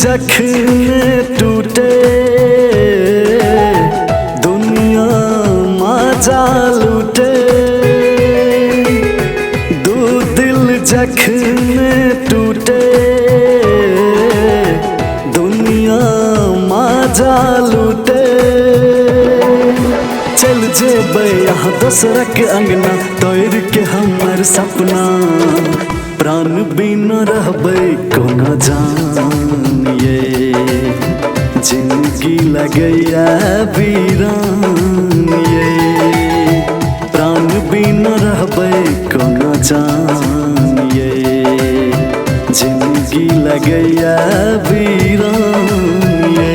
जखन टूटे दुनिया मजा लूटे। दो दिल जखन टूटे दुनिया मजा लूटे। चल जेबै यहाँ दोसरा के अंगना तोड़ के हमर सपना। प्राण बिना रहबै कोना जानिए जिंदगी लगैया वीरान ये। प्राण बिना रहबै कोना जानिए जिंदगी लगैया वीरान ये।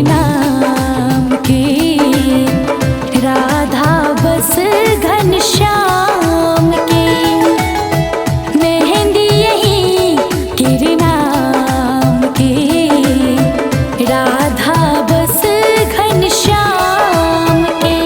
नाम के राधा बस घनश्याम के मेहंदी यही तेरे नाम के राधा बस घनश्याम के।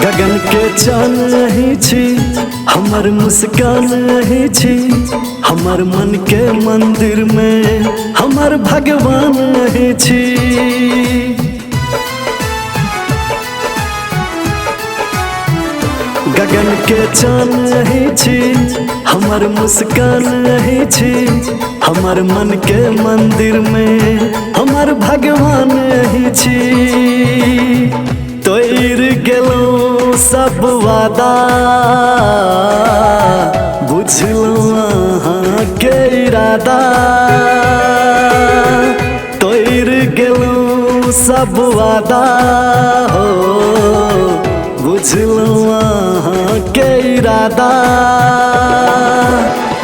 गगन के चान ही छी हमर मुस्कान ही छी। हमर मन के मंदिर में हमर भगवान ही छी। गगन के चान ही छी हमर मुस्कान ही छी। हमर मन के मंदिर में हमर भगवान ही छी। तोड़ गेलौं सब वादा बुझलौं अहाँ के इरादा। तोड़ गेलौं सब वादा हो बुझलौं अहाँ के इरादा।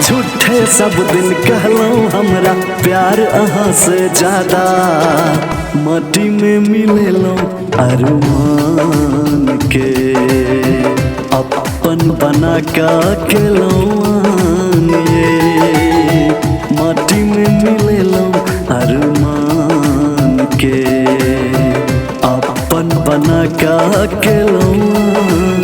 झूठे सब दिन कहलौं हमरा प्यार अहाँ से ज्यादा। माटी में मिलेलौं अरमान के अपन बना का केलौं ये। माटी में मिलेलौं अरमान के अपन बना का केलौं।